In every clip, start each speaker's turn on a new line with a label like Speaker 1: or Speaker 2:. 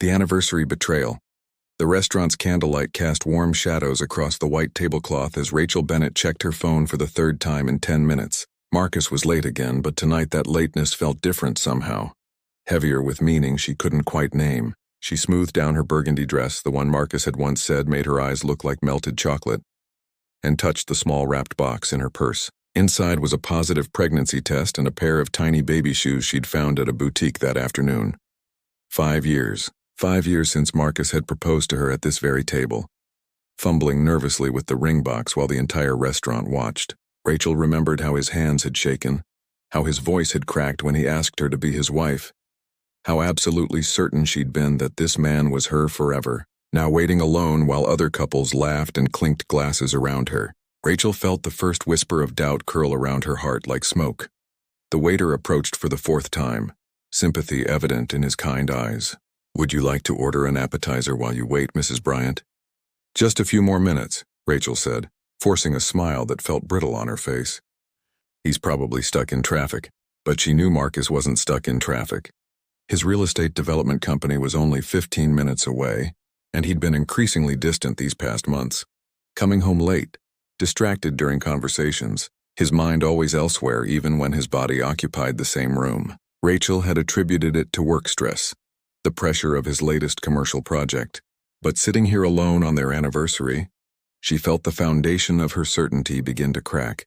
Speaker 1: The anniversary betrayal. The restaurant's candlelight cast warm shadows across the white tablecloth as Rachel Bennett checked her phone for the third time in 10 minutes. Marcus was late again, but tonight that lateness felt different somehow. Heavier with meaning she couldn't quite name. She smoothed down her burgundy dress, the one Marcus had once said made her eyes look like melted chocolate, and touched the small wrapped box in her purse. Inside was a positive pregnancy test and a pair of tiny baby shoes she'd found at a boutique that afternoon. 5 years. 5 years since Marcus had proposed to her at this very table. Fumbling nervously with the ring box while the entire restaurant watched, Rachel remembered how his hands had shaken, how his voice had cracked when he asked her to be his wife, how absolutely certain she'd been that this man was her forever, now waiting alone while other couples laughed and clinked glasses around her. Rachel felt the first whisper of doubt curl around her heart like smoke. The waiter approached for the 4th time, sympathy evident in his kind eyes. "Would you like to order an appetizer while you wait, Mrs. Bryant?" "Just a few more minutes," Rachel said, forcing a smile that felt brittle on her face. He's probably stuck in traffic, but she knew Marcus wasn't stuck in traffic. His real estate development company was only 15 minutes away, and he'd been increasingly distant these past months. Coming home late, distracted during conversations, his mind always elsewhere even when his body occupied the same room. Rachel had attributed it to work stress, the pressure of his latest commercial project. But sitting here alone on their anniversary, she felt the foundation of her certainty begin to crack.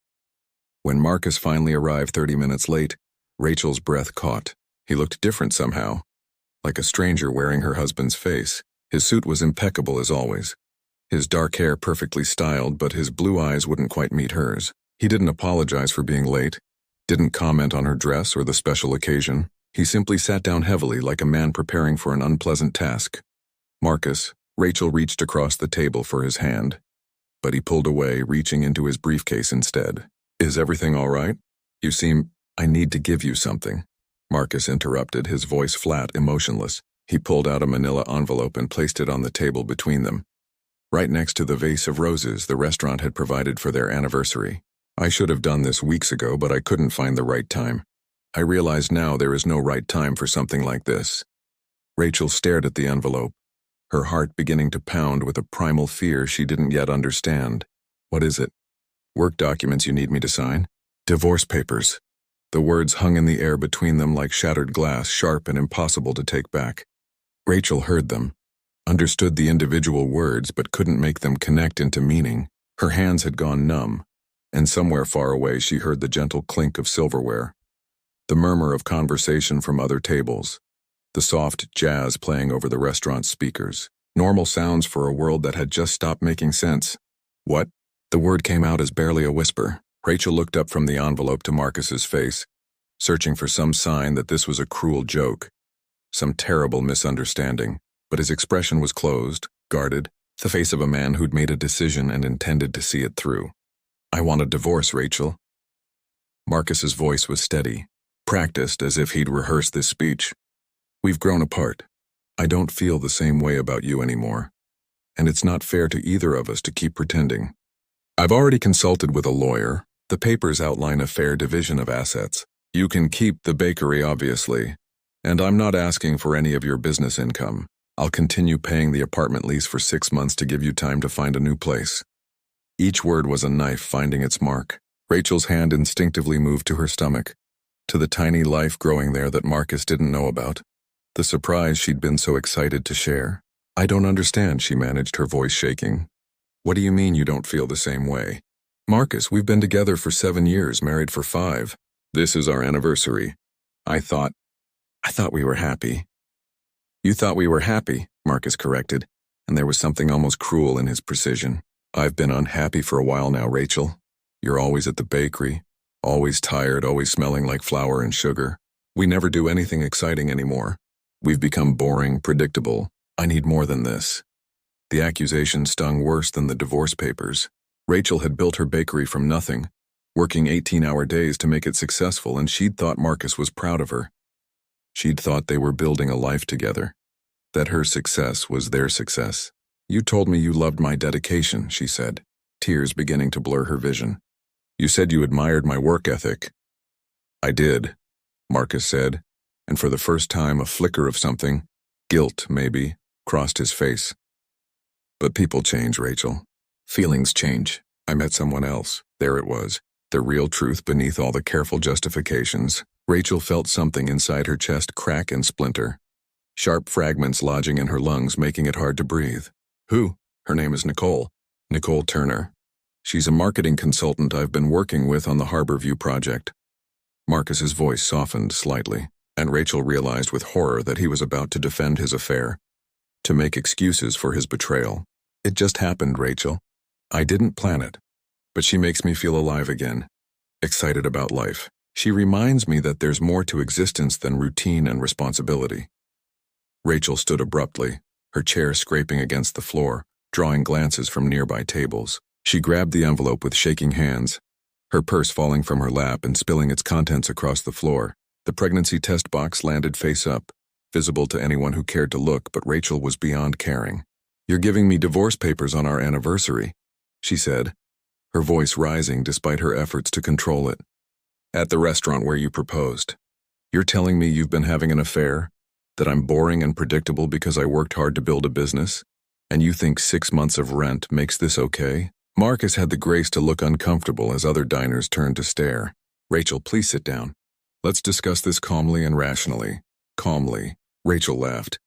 Speaker 1: When Marcus finally arrived 30 minutes late, Rachel's breath caught. He looked different somehow, like a stranger wearing her husband's face. His suit was impeccable as always. His dark hair perfectly styled, but his blue eyes wouldn't quite meet hers. He didn't apologize for being late, didn't comment on her dress or the special occasion. He simply sat down heavily like a man preparing for an unpleasant task. "Marcus," Rachel reached across the table for his hand, but he pulled away, reaching into his briefcase instead. "Is everything all right? You seem—" "I need to give you something," Marcus interrupted, his voice flat, emotionless. He pulled out a manila envelope and placed it on the table between them, right next to the vase of roses the restaurant had provided for their anniversary. "I should have done this weeks ago, but I couldn't find the right time. I realize now there is no right time for something like this." Rachel stared at the envelope, her heart beginning to pound with a primal fear she didn't yet understand. "What is it?" "Work documents you need me to sign?" "Divorce papers." The words hung in the air between them like shattered glass, sharp and impossible to take back. Rachel heard them, understood the individual words, but couldn't make them connect into meaning. Her hands had gone numb, and somewhere far away she heard the gentle clink of silverware, the murmur of conversation from other tables, the soft jazz playing over the restaurant's speakers. Normal sounds for a world that had just stopped making sense. "What?" The word came out as barely a whisper. Rachel looked up from the envelope to Marcus's face, searching for some sign that this was a cruel joke, some terrible misunderstanding. But his expression was closed, guarded, the face of a man who'd made a decision and intended to see it through. "I want a divorce, Rachel." Marcus's voice was steady, practiced as if he'd rehearsed this speech. "We've grown apart. I don't feel the same way about you anymore, and it's not fair to either of us to keep pretending. I've already consulted with a lawyer. The papers outline a fair division of assets. You can keep the bakery, obviously, and I'm not asking for any of your business income. I'll continue paying the apartment lease for 6 months to give you time to find a new place." Each word was a knife finding its mark. Rachel's hand instinctively moved to her stomach, to the tiny life growing there that Marcus didn't know about, the surprise she'd been so excited to share. "I don't understand," she managed, her voice shaking. "What do you mean you don't feel the same way?" "Marcus, we've been together for 7 years, married for 5. This is our anniversary. I thought we were happy." "You thought we were happy," Marcus corrected, and there was something almost cruel in his precision. "I've been unhappy for a while now, Rachel. You're always at the bakery, always tired, always smelling like flour and sugar. We never do anything exciting anymore. We've become boring, predictable. I need more than this." The accusation stung worse than the divorce papers. Rachel had built her bakery from nothing, working 18-hour days to make it successful, and she'd thought Marcus was proud of her. She'd thought they were building a life together, that her success was their success. "You told me you loved my dedication," she said, tears beginning to blur her vision. "You said you admired my work ethic." "I did," Marcus said, and for the first time a flicker of something, Guilt, maybe, crossed his face. But people change, Rachel. Feelings change. I met someone else. There it was. The real truth beneath all the careful justifications. Rachel felt something inside her chest crack and splinter. Sharp fragments lodging in her lungs, making it hard to breathe. Who? Her name is Nicole. Nicole Turner. She's a marketing consultant I've been working with on the Harborview project. Marcus's voice softened slightly, and Rachel realized with horror that he was about to defend his affair, to make excuses for his betrayal. It just happened, Rachel. I didn't plan it. But she makes me feel alive again, excited about life. She reminds me that there's more to existence than routine and responsibility. Rachel stood abruptly, her chair scraping against the floor, drawing glances from nearby tables. She grabbed the envelope with shaking hands, her purse falling from her lap and spilling its contents across the floor. The pregnancy test box landed face up, visible to anyone who cared to look, but Rachel was beyond caring. "You're giving me divorce papers on our anniversary," she said, her voice rising despite her efforts to control it. "At the restaurant where you proposed. You're telling me you've been having an affair? That I'm boring and predictable because I worked hard to build a business? And you think 6 months of rent makes this okay?" Marcus had the grace to look uncomfortable as other diners turned to stare. "Rachel, please sit down. Let's discuss this calmly and rationally." Calmly. Rachel laughed,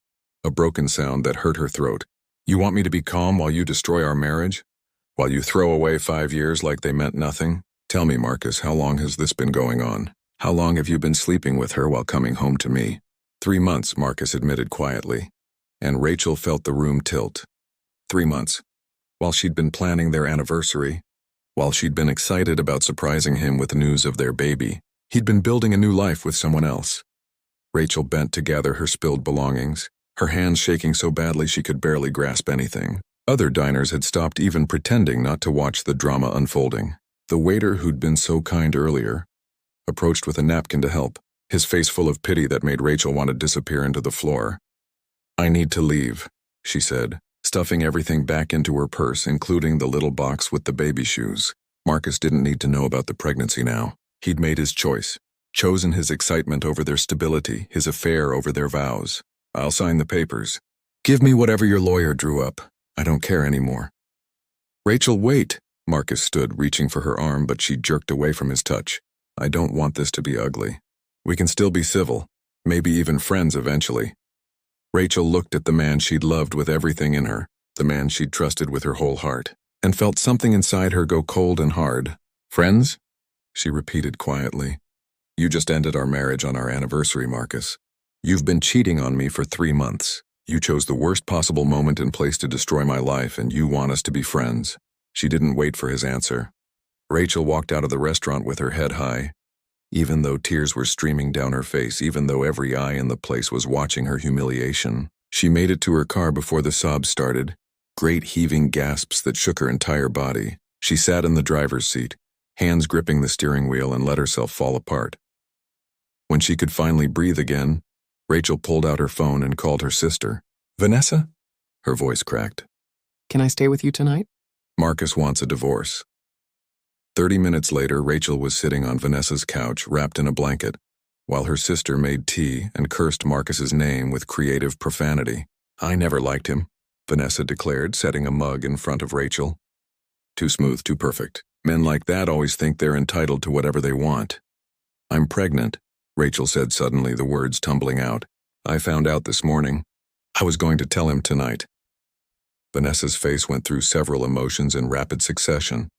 Speaker 1: a broken sound that hurt her throat. "You want me to be calm while you destroy our marriage? While you throw away 5 years like they meant nothing? Tell me, Marcus, how long has this been going on? How long have you been sleeping with her while coming home to me?" 3 months, Marcus admitted quietly, and Rachel felt the room tilt. 3 months. While she'd been planning their anniversary, while she'd been excited about surprising him with news of their baby, he'd been building a new life with someone else. Rachel bent to gather her spilled belongings, her hands shaking so badly she could barely grasp anything. Other diners had stopped even pretending not to watch the drama unfolding. The waiter who'd been so kind earlier approached with a napkin to help, his face full of pity that made Rachel want to disappear into the floor. "I need to leave," she said, stuffing everything back into her purse, including the little box with the baby shoes. Marcus didn't need to know about the pregnancy now. He'd made his choice, chosen his excitement over their stability, his affair over their vows. "I'll sign the papers. Give me whatever your lawyer drew up. I don't care anymore." "Rachel, wait." Marcus stood, reaching for her arm, but she jerked away from his touch. "I don't want this to be ugly. We can still be civil, maybe even friends eventually." Rachel looked at the man she'd loved with everything in her, the man she'd trusted with her whole heart, and felt something inside her go cold and hard. "Friends?" she repeated quietly. "You just ended our marriage on our anniversary, Marcus. You've been cheating on me for 3 months. You chose the worst possible moment and place to destroy my life, and you want us to be friends." She didn't wait for his answer. Rachel walked out of the restaurant with her head high, even though tears were streaming down her face, even though every eye in the place was watching her humiliation. She made it to her car before the sobs started, great heaving gasps that shook her entire body. She sat in the driver's seat, hands gripping the steering wheel, and let herself fall apart. When she could finally breathe again, Rachel pulled out her phone and called her sister. "Vanessa?" Her voice cracked.
Speaker 2: "Can I stay with you tonight?"
Speaker 1: "Marcus wants a divorce." 30 minutes later, Rachel was sitting on Vanessa's couch, wrapped in a blanket, while her sister made tea and cursed Marcus's name with creative profanity. "I never liked him," Vanessa declared, setting a mug in front of Rachel. "Too smooth, too perfect. Men like that always think they're entitled to whatever they want." "I'm pregnant," Rachel said suddenly, the words tumbling out. "I found out this morning. I was going to tell him tonight." Vanessa's face went through several emotions in rapid succession.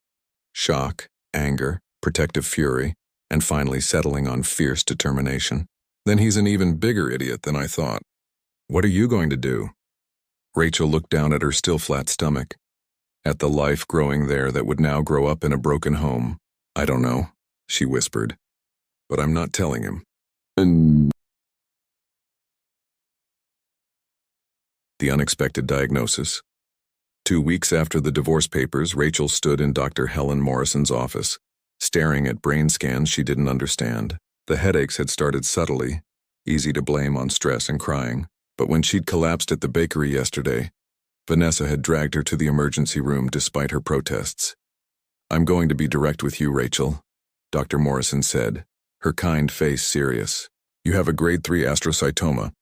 Speaker 1: Shock, anger, protective fury, and finally settling on fierce determination. "Then he's an even bigger idiot than I thought. What are you going to do?" Rachel looked down at her still flat stomach, at the life growing there that would now grow up in a broken home. "I don't know," she whispered, "but I'm not telling him." The unexpected diagnosis. 2 weeks after the divorce papers, Rachel stood in Dr. Helen Morrison's office, staring at brain scans she didn't understand. The headaches had started subtly, easy to blame on stress and crying, but when she'd collapsed at the bakery yesterday, Vanessa had dragged her to the emergency room despite her protests. "I'm going to be direct with you, Rachel," Dr. Morrison said, her kind face serious. "You have a grade 3 astrocytoma,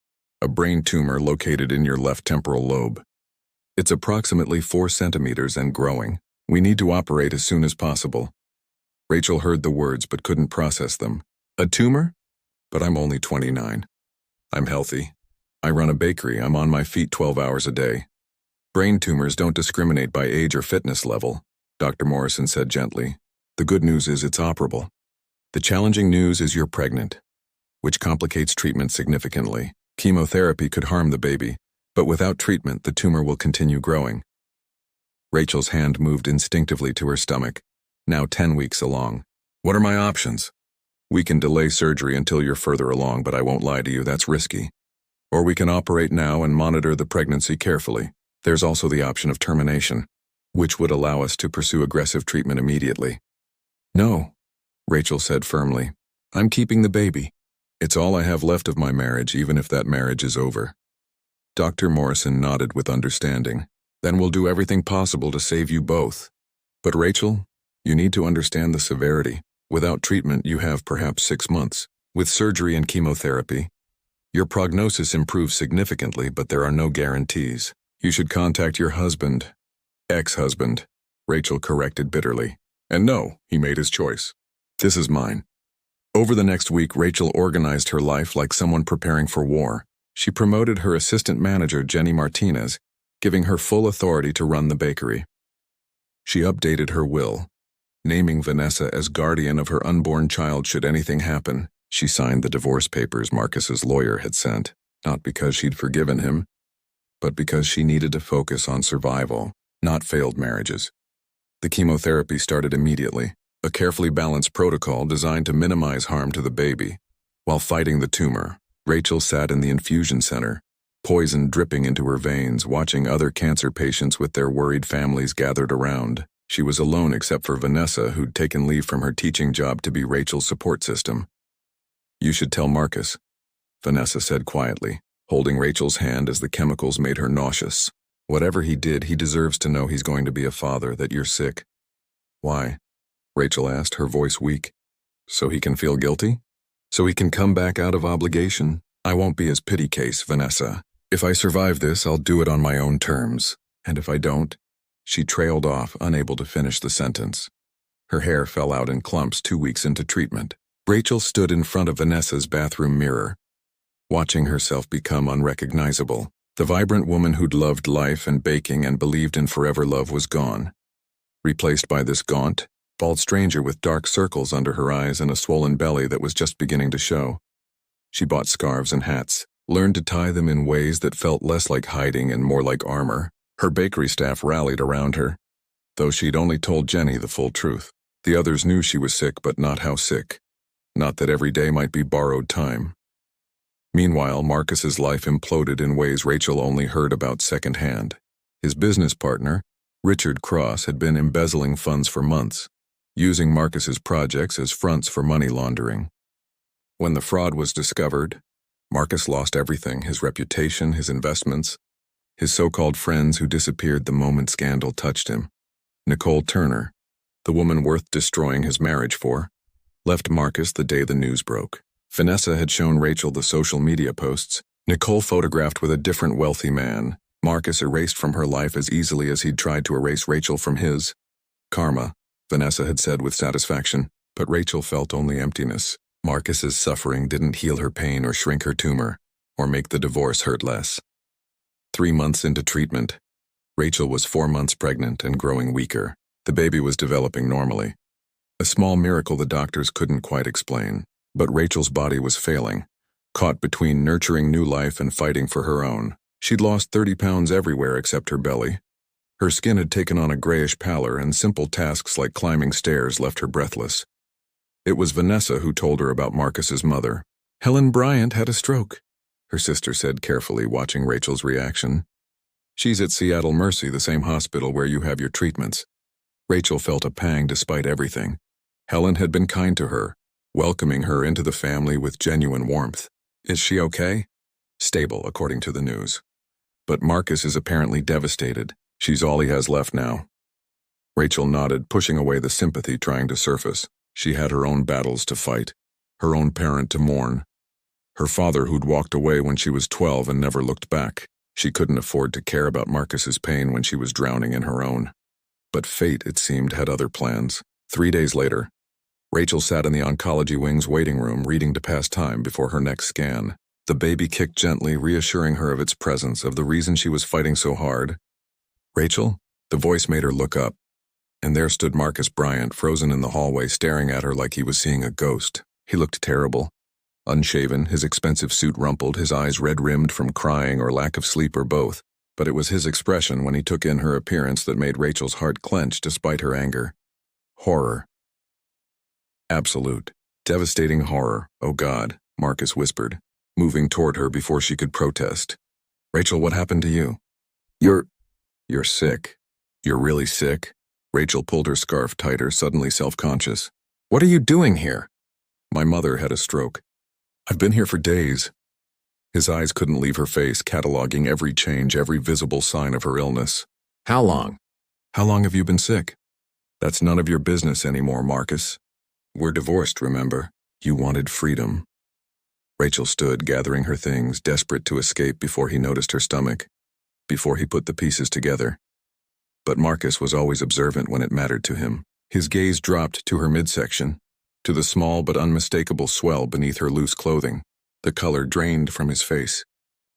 Speaker 1: a brain tumor located in your left temporal lobe. It's approximately 4 centimeters and growing. We need to operate as soon as possible." Rachel heard the words but couldn't process them. "A tumor? But I'm only 29. I'm healthy. I run a bakery. I'm on my feet 12 hours a day." "Brain tumors don't discriminate by age or fitness level," Dr. Morrison said gently. "The good news is it's operable. The challenging news is you're pregnant, which complicates treatment significantly. Chemotherapy could harm the baby, but without treatment, the tumor will continue growing." Rachel's hand moved instinctively to her stomach, now 10 weeks along. "What are my options?" "We can delay surgery until you're further along, but I won't lie to you, that's risky. Or we can operate now and monitor the pregnancy carefully. There's also the option of termination, which would allow us to pursue aggressive treatment immediately." "No," Rachel said firmly. "I'm keeping the baby. It's all I have left of my marriage, even if that marriage is over." Dr. Morrison nodded with understanding. "Then we'll do everything possible to save you both. But Rachel, you need to understand the severity. Without treatment, you have perhaps 6 months. With surgery and chemotherapy, your prognosis improves significantly, but there are no guarantees. You should contact your husband." "Ex-husband," Rachel corrected bitterly. "And no, he made his choice. This is mine." Over the next week, Rachel organized her life like someone preparing for war. She promoted her assistant manager, Jenny Martinez, giving her full authority to run the bakery. She updated her will, naming Vanessa as guardian of her unborn child should anything happen. She signed the divorce papers Marcus's lawyer had sent, not because she'd forgiven him, but because she needed to focus on survival, not failed marriages. The chemotherapy started immediately, a carefully balanced protocol designed to minimize harm to the baby. While fighting the tumor, Rachel sat in the infusion center, poison dripping into her veins, watching other cancer patients with their worried families gathered around. She was alone except for Vanessa, who'd taken leave from her teaching job to be Rachel's support system. "You should tell Marcus," Vanessa said quietly, holding Rachel's hand as the chemicals made her nauseous. "Whatever he did, he deserves to know he's going to be a father, that you're sick." "Why?" Rachel asked, her voice weak. "So he can feel guilty? So he can come back out of obligation? I won't be his pity case, Vanessa. If I survive this, I'll do it on my own terms. And if I don't..." She trailed off, unable to finish the sentence. Her hair fell out in clumps 2 weeks into treatment. Rachel stood in front of Vanessa's bathroom mirror, watching herself become unrecognizable. The vibrant woman who'd loved life and baking and believed in forever love was gone, replaced by this gaunt, bald stranger with dark circles under her eyes and a swollen belly that was just beginning to show. She bought scarves and hats, learned to tie them in ways that felt less like hiding and more like armor. Her bakery staff rallied around her, though she'd only told Jenny the full truth. The others knew she was sick, but not how sick. Not that every day might be borrowed time. Meanwhile, Marcus's life imploded in ways Rachel only heard about secondhand. His business partner, Richard Cross, had been embezzling funds for months, using Marcus's projects as fronts for money laundering. When the fraud was discovered, Marcus lost everything: his reputation, his investments, his so-called friends who disappeared the moment scandal touched him. Nicole Turner, the woman worth destroying his marriage for, left Marcus the day the news broke. Vanessa had shown Rachel the social media posts. Nicole photographed with a different wealthy man. Marcus erased from her life as easily as he'd tried to erase Rachel from his. "Karma," Vanessa had said with satisfaction, but Rachel felt only emptiness. Marcus's suffering didn't heal her pain or shrink her tumor, or make the divorce hurt less. 3 months into treatment, Rachel was 4 months pregnant and growing weaker. The baby was developing normally. A small miracle the doctors couldn't quite explain. But Rachel's body was failing, caught between nurturing new life and fighting for her own. She'd lost 30 pounds everywhere except her belly. Her skin had taken on a grayish pallor, and simple tasks like climbing stairs left her breathless. It was Vanessa who told her about Marcus's mother. "Helen Bryant had a stroke," her sister said carefully, watching Rachel's reaction. "She's at Seattle Mercy, the same hospital where you have your treatments." Rachel felt a pang despite everything. Helen had been kind to her, welcoming her into the family with genuine warmth. "Is she okay?" "Stable, according to the news. But Marcus is apparently devastated. She's all he has left now." Rachel nodded, pushing away the sympathy trying to surface. She had her own battles to fight, her own parent to mourn. Her father who'd walked away when she was 12 and never looked back. She couldn't afford to care about Marcus's pain when she was drowning in her own. But fate, it seemed, had other plans. 3 days later, Rachel sat in the oncology wing's waiting room reading to pass time before her next scan. The baby kicked gently, reassuring her of its presence, of the reason she was fighting so hard. "Rachel?" The voice made her look up. And there stood Marcus Bryant, frozen in the hallway, staring at her like he was seeing a ghost. He looked terrible. Unshaven, his expensive suit rumpled, his eyes red-rimmed from crying or lack of sleep or both. But it was his expression when he took in her appearance that made Rachel's heart clench despite her anger. Horror. Absolute, devastating horror. "Oh God," Marcus whispered, moving toward her before she could protest. "Rachel, what happened to you?" You're sick. You're really sick?" Rachel pulled her scarf tighter, suddenly self-conscious. "What are you doing here?" "My mother had a stroke. I've been here for days." His eyes couldn't leave her face, cataloging every change, every visible sign of her illness. "How long?" "How long have you been sick?" "That's none of your business anymore, Marcus. We're divorced, remember? You wanted freedom." Rachel stood, gathering her things, desperate to escape before he noticed her stomach, before he put the pieces together. But Marcus was always observant when it mattered to him. His gaze dropped to her midsection, to the small but unmistakable swell beneath her loose clothing. The color drained from his face.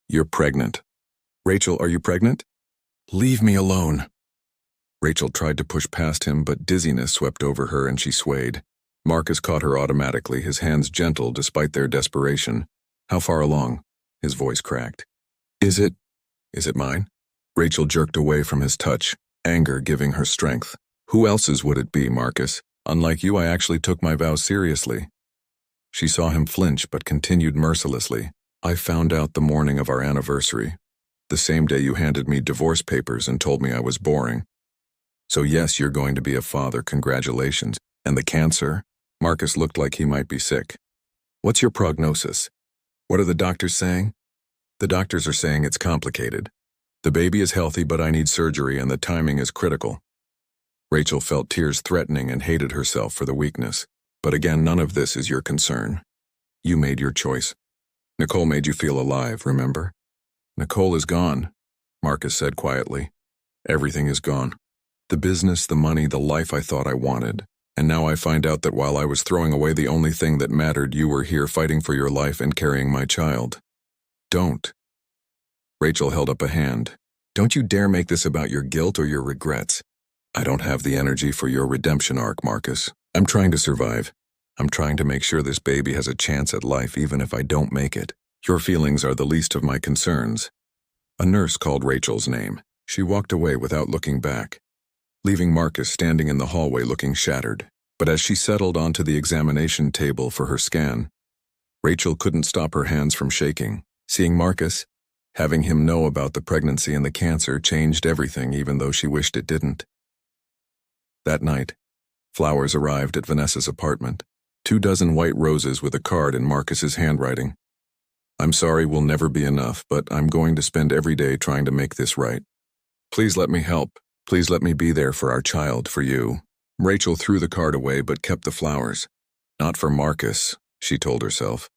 Speaker 1: "You're pregnant." "Rachel, are you pregnant?" "Leave me alone." Rachel tried to push past him, but dizziness swept over her and she swayed. Marcus caught her automatically, his hands gentle despite their desperation. "How far along?" His voice cracked. Is it mine?" Rachel jerked away from his touch, anger giving her strength. "Who else's would it be, Marcus? Unlike you, I actually took my vows seriously." She saw him flinch but continued mercilessly. "I found out the morning of our anniversary, the same day you handed me divorce papers and told me I was boring. So yes, you're going to be a father, congratulations. And the cancer?" Marcus looked like he might be sick. "What's your prognosis? What are the doctors saying?" "The doctors are saying it's complicated. The baby is healthy, but I need surgery and the timing is critical." Rachel felt tears threatening and hated herself for the weakness. "But again, none of this is your concern. You made your choice. Nicole made you feel alive, remember?" "Nicole is gone," Marcus said quietly. "Everything is gone. The business, the money, the life I thought I wanted. And now I find out that while I was throwing away the only thing that mattered, you were here fighting for your life and carrying my child. Don't." Rachel held up a hand. "Don't you dare make this about your guilt or your regrets. I don't have the energy for your redemption arc, Marcus. I'm trying to survive. I'm trying to make sure this baby has a chance at life even if I don't make it. Your feelings are the least of my concerns." A nurse called Rachel's name. She walked away without looking back, leaving Marcus standing in the hallway looking shattered. But as she settled onto the examination table for her scan, Rachel couldn't stop her hands from shaking. Seeing Marcus, having him know about the pregnancy and the cancer, changed everything, even though she wished it didn't. That night, flowers arrived at Vanessa's apartment. 24 white roses with a card in Marcus's handwriting. "I'm sorry we'll never be enough, but I'm going to spend every day trying to make this right. Please let me help. Please let me be there for our child, for you." Rachel threw the card away but kept the flowers. Not for Marcus, she told herself,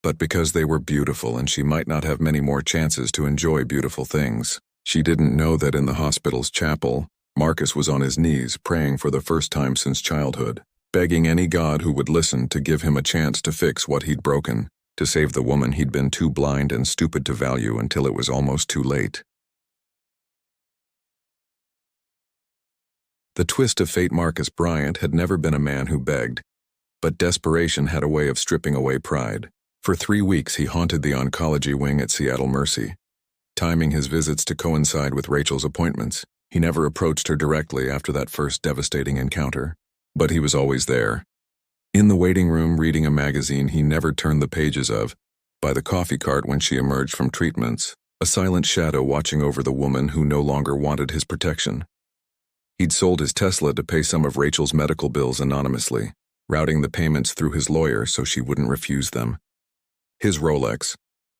Speaker 1: but because they were beautiful and she might not have many more chances to enjoy beautiful things. She didn't know that in the hospital's chapel, Marcus was on his knees praying for the first time since childhood, begging any god who would listen to give him a chance to fix what he'd broken, to save the woman he'd been too blind and stupid to value until it was almost too late. The twist of fate. Marcus Bryant had never been a man who begged, but desperation had a way of stripping away pride. For 3 weeks he haunted the oncology wing at Seattle Mercy, timing his visits to coincide with Rachel's appointments. He never approached her directly after that first devastating encounter, but he was always there. In the waiting room reading a magazine he never turned the pages of, by the coffee cart when she emerged from treatments, a silent shadow watching over the woman who no longer wanted his protection. He'd sold his Tesla to pay some of Rachel's medical bills anonymously, routing the payments through his lawyer so she wouldn't refuse them. His Rolex,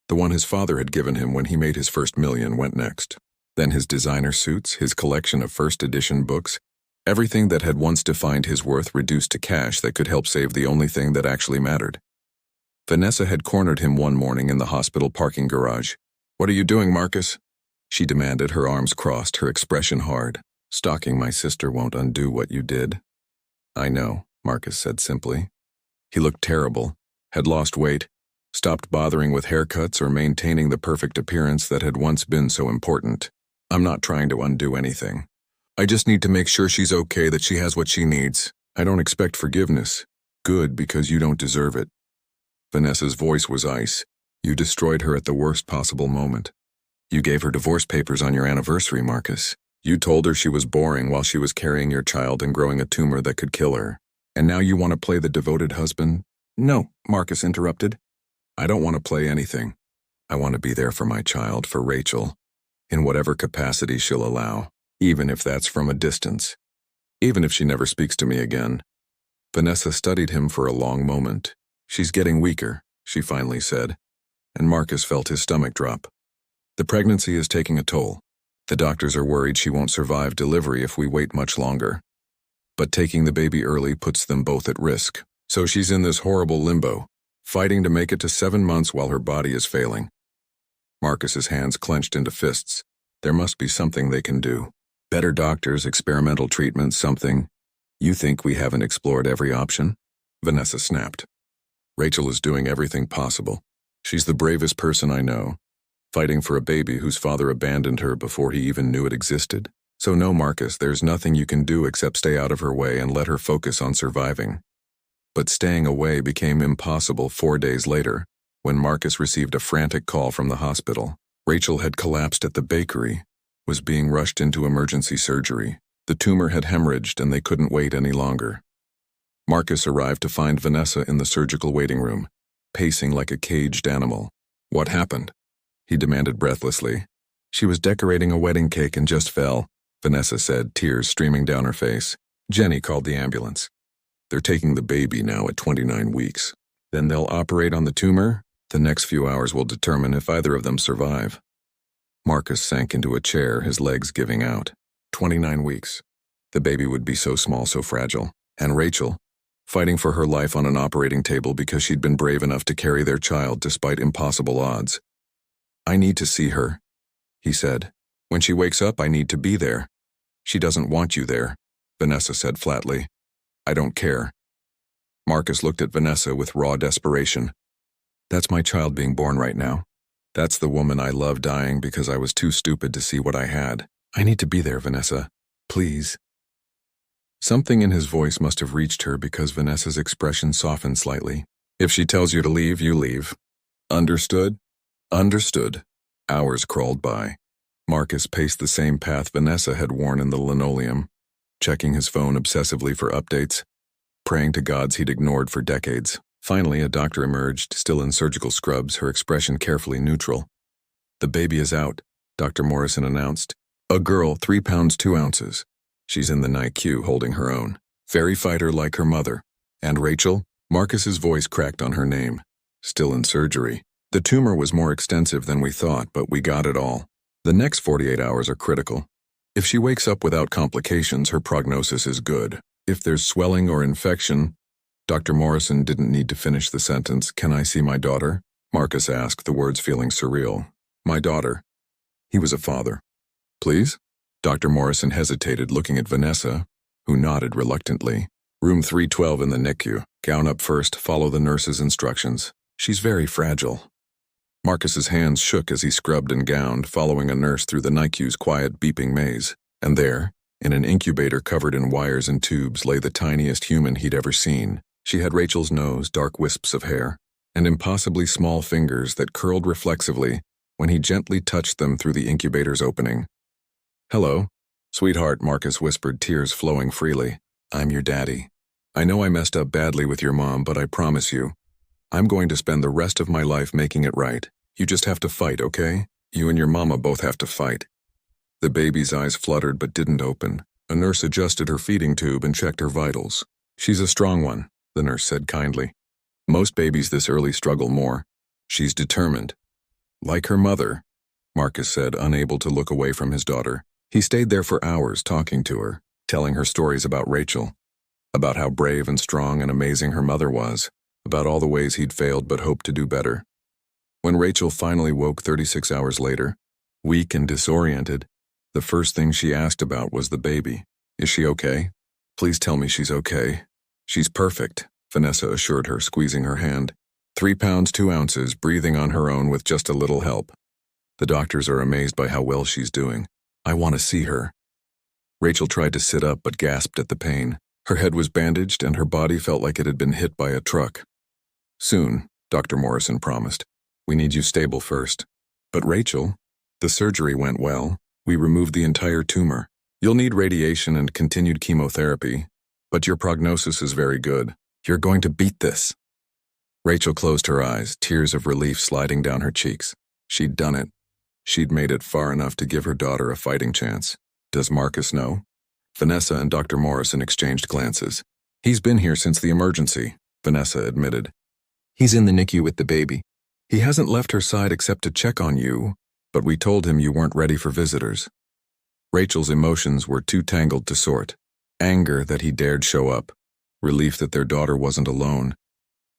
Speaker 1: the one his father had given him when he made his first million, went next. Then his designer suits, his collection of first edition books, everything that had once defined his worth reduced to cash that could help save the only thing that actually mattered. Vanessa had cornered him one morning in the hospital parking garage. "What are you doing, Marcus?" she demanded, her arms crossed, her expression hard. "Stalking my sister won't undo what you did." "I know," Marcus said simply. He looked terrible, had lost weight, stopped bothering with haircuts or maintaining the perfect appearance that had once been so important. "I'm not trying to undo anything. I just need to make sure she's okay, that she has what she needs. I don't expect forgiveness. Good, because you don't deserve it." Vanessa's voice was ice. "You destroyed her at the worst possible moment. You gave her divorce papers on your anniversary, Marcus. You told her she was boring while she was carrying your child and growing a tumor that could kill her. And now you want to play the devoted husband?" "No," Marcus interrupted. "I don't want to play anything. I want to be there for my child, for Rachel, in whatever capacity she'll allow, even if that's from a distance. Even if she never speaks to me again." Vanessa studied him for a long moment. "She's getting weaker," she finally said, and Marcus felt his stomach drop. "The pregnancy is taking a toll. The doctors are worried she won't survive delivery if we wait much longer. But taking the baby early puts them both at risk. So she's in this horrible limbo, fighting to make it to 7 months while her body is failing." Marcus's hands clenched into fists. There must be something they can do. Better doctors, experimental treatments, something. "You think we haven't explored every option?" Vanessa snapped. "Rachel is doing everything possible. She's the bravest person I know, fighting for a baby whose father abandoned her before he even knew it existed. So no, Marcus, there's nothing you can do except stay out of her way and let her focus on surviving." But staying away became impossible 4 days later, when Marcus received a frantic call from the hospital. Rachel had collapsed at the bakery, was being rushed into emergency surgery. The tumor had hemorrhaged and they couldn't wait any longer. Marcus arrived to find Vanessa in the surgical waiting room, pacing like a caged animal. "What happened?" he demanded breathlessly. "She was decorating a wedding cake and just fell," Vanessa said, tears streaming down her face. "Jenny called the ambulance. They're taking the baby now at 29 weeks. Then they'll operate on the tumor. The next few hours will determine if either of them survive." Marcus sank into a chair, his legs giving out. 29 weeks. The baby would be so small, so fragile. And Rachel, fighting for her life on an operating table because she'd been brave enough to carry their child despite impossible odds. "I need to see her," he said. "When she wakes up, I need to be there." "She doesn't want you there," Vanessa said flatly. "I don't care." Marcus looked at Vanessa with raw desperation. "That's my child being born right now. That's the woman I love dying because I was too stupid to see what I had. I need to be there, Vanessa. Please." Something in his voice must have reached her because Vanessa's expression softened slightly. "If she tells you to leave, you leave. Understood?" "Understood." Hours crawled by. Marcus paced the same path Vanessa had worn in the linoleum, checking his phone obsessively for updates, praying to gods he'd ignored for decades. Finally, a doctor emerged, still in surgical scrubs, her expression carefully neutral. "The baby is out," Dr. Morrison announced. "A girl, 3 pounds 2 ounces. She's in the NICU holding her own. Fairy fighter like her mother. And Rachel?" Marcus's voice cracked on her name. "Still in surgery. The tumor was more extensive than we thought, but we got it all. The next 48 hours are critical. If she wakes up without complications, her prognosis is good. If there's swelling or infection..." Dr. Morrison didn't need to finish the sentence. "Can I see my daughter?" Marcus asked, the words feeling surreal. "My daughter." He was a father. "Please?" Dr. Morrison hesitated, looking at Vanessa, who nodded reluctantly. "Room 312 in the NICU. Gown up first, follow the nurse's instructions. She's very fragile." Marcus's hands shook as he scrubbed and gowned, following a nurse through the NICU's quiet, beeping maze. And there, in an incubator covered in wires and tubes, lay the tiniest human he'd ever seen. She had Rachel's nose, dark wisps of hair, and impossibly small fingers that curled reflexively when he gently touched them through the incubator's opening. "Hello, sweetheart," Marcus whispered, tears flowing freely. "I'm your daddy. I know I messed up badly with your mom, but I promise you, I'm going to spend the rest of my life making it right. You just have to fight, okay? You and your mama both have to fight." The baby's eyes fluttered but didn't open. A nurse adjusted her feeding tube and checked her vitals. "She's a strong one," the nurse said kindly. "Most babies this early struggle more. She's determined." "Like her mother," Marcus said, unable to look away from his daughter. He stayed there for hours talking to her, telling her stories about Rachel, about how brave and strong and amazing her mother was. about all the ways he'd failed but hoped to do better. When Rachel finally woke 36 hours later, weak and disoriented, the first thing she asked about was the baby. "Is she okay? Please tell me she's okay." "She's perfect," Vanessa assured her, squeezing her hand. 3 pounds 2 ounces, breathing on her own with just a little help. "The doctors are amazed by how well she's doing. I want to see her." Rachel tried to sit up but gasped at the pain. Her head was bandaged and her body felt like it had been hit by a truck. "Soon," Dr. Morrison promised. "We need you stable first." "But Rachel, the surgery went well. We removed the entire tumor. You'll need radiation and continued chemotherapy, but your prognosis is very good. You're going to beat this." Rachel closed her eyes, tears of relief sliding down her cheeks. She'd done it. She'd made it far enough to give her daughter a fighting chance. "Does Marcus know?" Vanessa and Dr. Morrison exchanged glances. "He's been here since the emergency," Vanessa admitted. "He's in the NICU with the baby. He hasn't left her side except to check on you, but we told him you weren't ready for visitors." Rachel's emotions were too tangled to sort. Anger that he dared show up, relief that their daughter wasn't alone,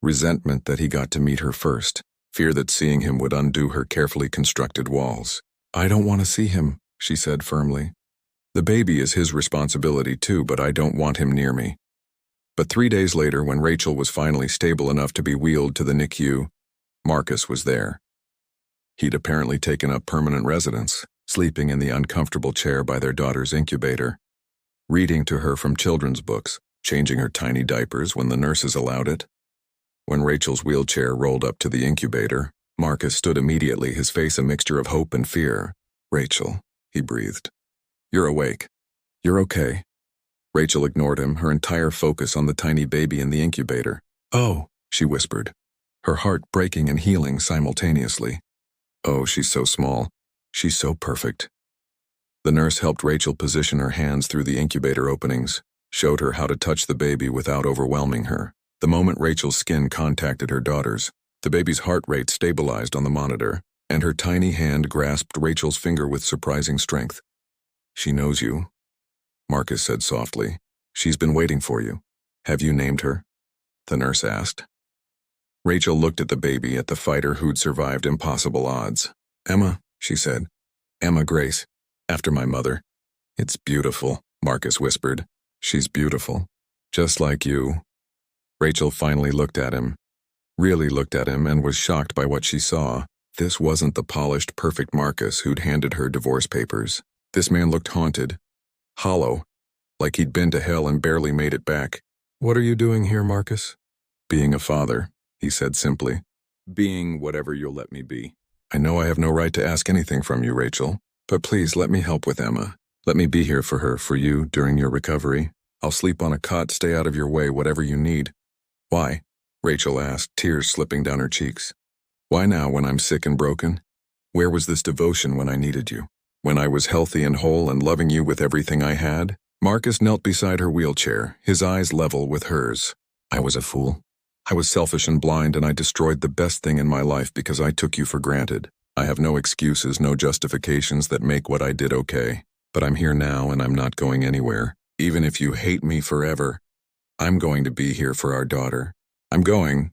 Speaker 1: resentment that he got to meet her first, fear that seeing him would undo her carefully constructed walls. "I don't want to see him," she said firmly. "The baby is his responsibility too, but I don't want him near me." But 3 days later, when Rachel was finally stable enough to be wheeled to the NICU, Marcus was there. He'd apparently taken up permanent residence, sleeping in the uncomfortable chair by their daughter's incubator, reading to her from children's books, changing her tiny diapers when the nurses allowed it. When Rachel's wheelchair rolled up to the incubator, Marcus stood immediately, his face a mixture of hope and fear. "Rachel," he breathed. "You're awake. You're okay." Rachel ignored him, her entire focus on the tiny baby in the incubator. "Oh," she whispered, her heart breaking and healing simultaneously. "Oh, she's so small. She's so perfect." The nurse helped Rachel position her hands through the incubator openings, showed her how to touch the baby without overwhelming her. The moment Rachel's skin contacted her daughter's, the baby's heart rate stabilized on the monitor, and her tiny hand grasped Rachel's finger with surprising strength. "She knows you," Marcus said softly. "She's been waiting for you. Have you named her?" the nurse asked. Rachel looked at the baby, at the fighter who'd survived impossible odds. "Emma," she said. "Emma Grace, after my mother." "It's beautiful," Marcus whispered. "She's beautiful. Just like you." Rachel finally looked at him, really looked at him, and was shocked by what she saw. This wasn't the polished, perfect Marcus who'd handed her divorce papers. This man looked haunted, hollow, like he'd been to hell and barely made it back. "What are you doing here, Marcus?" "Being a father," he said simply. "Being whatever you'll let me be. I know I have no right to ask anything from you, Rachel, but please let me help with Emma. Let me be here for her, for you, during your recovery. I'll sleep on a cot, stay out of your way, whatever you need." "Why?" Rachel asked, tears slipping down her cheeks. "Why now, when I'm sick and broken? Where was this devotion when I needed you? When I was healthy and whole and loving you with everything I had?" Marcus knelt beside her wheelchair, his eyes level with hers. "I was a fool. I was selfish and blind, and I destroyed the best thing in my life because I took you for granted. I have no excuses, no justifications that make what I did okay. But I'm here now, and I'm not going anywhere. Even if you hate me forever, I'm going to be here for our daughter. I'm going,